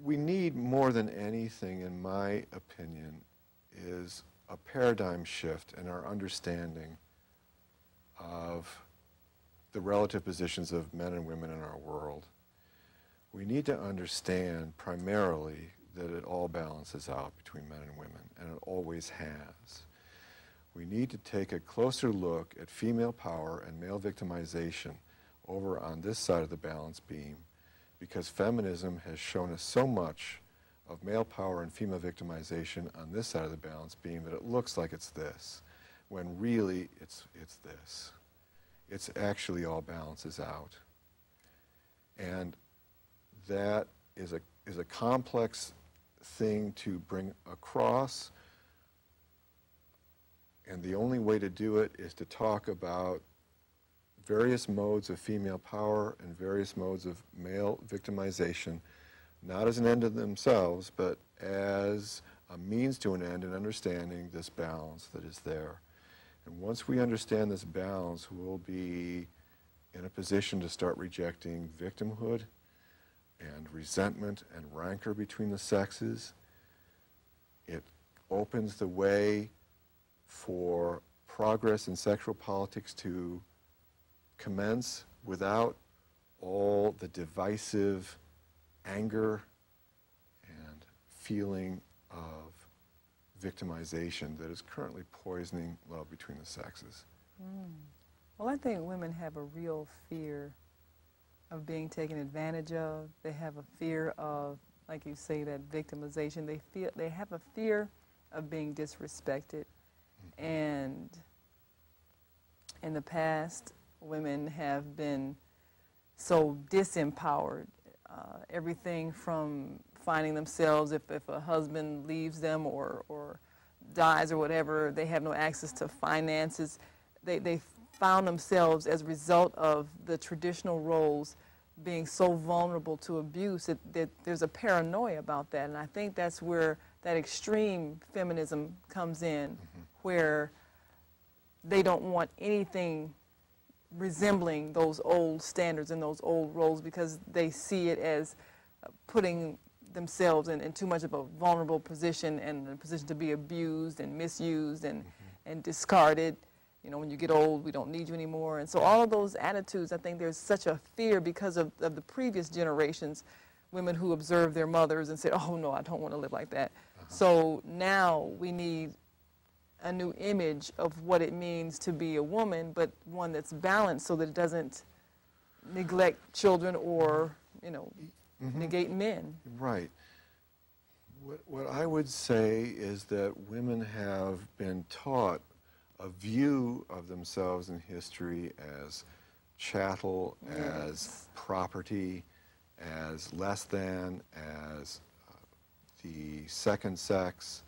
we need more than anything, in my opinion, is a paradigm shift in our understanding of the relative positions of men and women in our world. We need to understand primarily that it all balances out between men and women, and it always has. We need to take a closer look at female power and male victimization over on this side of the balance beam, because feminism has shown us so much of male power and female victimization on this side of the balance beam that it looks like it's this, when really it's this. It's actually all balances out. And that is a complex thing to bring across, and the only way to do it is to talk about various modes of female power and various modes of male victimization, not as an end in themselves, but as a means to an end in understanding this balance that is there. And once we understand this balance, we'll be in a position to start rejecting victimhood and resentment and rancor between the sexes. It opens the way for progress in sexual politics to commence without all the divisive anger and feeling of victimization that is currently poisoning love between the sexes. Well, I think women have a real fear of being taken advantage of. They have a fear of, like you say, that victimization. They have a fear of being disrespected. And in the past, women have been so disempowered. Everything from finding themselves, if a husband leaves them or dies or whatever, they have no access to finances. They found themselves, as a result of the traditional roles, being so vulnerable to abuse that there's a paranoia about that. And I think that's where that extreme feminism comes in, where they don't want anything resembling those old standards and those old roles, because they see it as putting themselves in too much of a vulnerable position, and a position to be abused and misused and discarded. You know, when you get old, we don't need you anymore. And so all of those attitudes, I think there's such a fear because of the previous generations, women who observed their mothers and said, oh no, I don't want to live like that. So now we need a new image of what it means to be a woman, but one that's balanced so that it doesn't neglect children or, you know, negate men. Right. What I would say is that women have been taught a view of themselves in history as chattel, as property, as less than, as the second sex.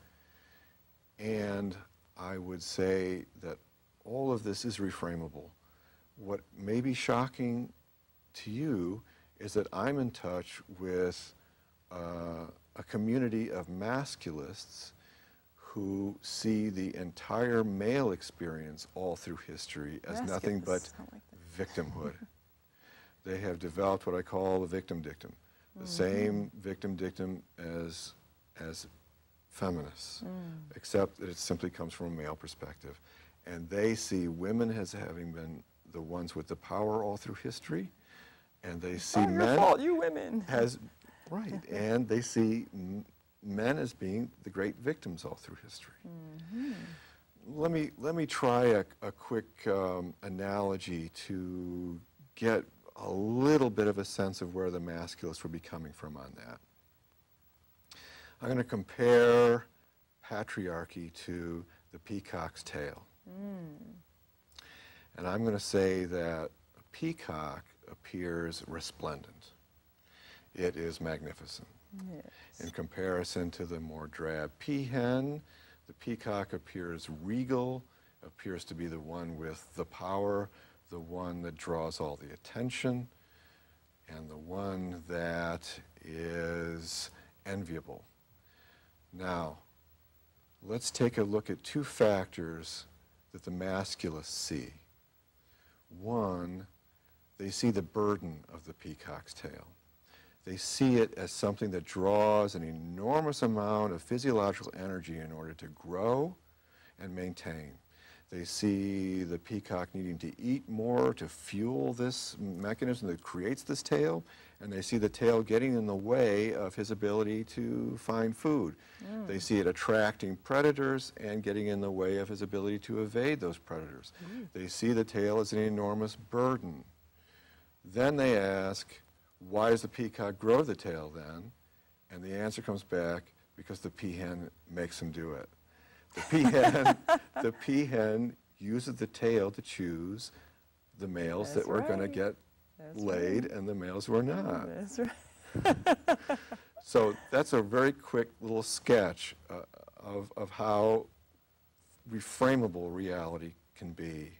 And I would say that all of this is reframable. What may be shocking to you is that I'm in touch with a community of masculists who see the entire male experience all through history as nothing but victimhood. They have developed what I call the victim dictum, the same victim dictum as feminists, except that it simply comes from a male perspective. And they see women as having been the ones with the power all through history, and they see men you women. as, right, and they see men as being the great victims all through history. Let me try a quick analogy to get a little bit of a sense of where the masculists would be coming from on that. I'm going to compare patriarchy to the peacock's tail. And I'm going to say that a peacock appears resplendent. It is magnificent. In comparison to the more drab peahen, the peacock appears regal, appears to be the one with the power, the one that draws all the attention, and the one that is enviable. Now, let's take a look at two factors that the masculists see. One, they see the burden of the peacock's tail. They see it as something that draws an enormous amount of physiological energy in order to grow and maintain. They see the peacock needing to eat more to fuel this mechanism that creates this tail, and they see the tail getting in the way of his ability to find food. They see it attracting predators and getting in the way of his ability to evade those predators. They see the tail as an enormous burden. Then they ask, why does the peacock grow the tail then? And the answer comes back, because the peahen makes him do it. The peahen uses the tail to choose the males that were going to get laid and the males who are not. That's right. So that's a very quick little sketch of how reframable reality can be.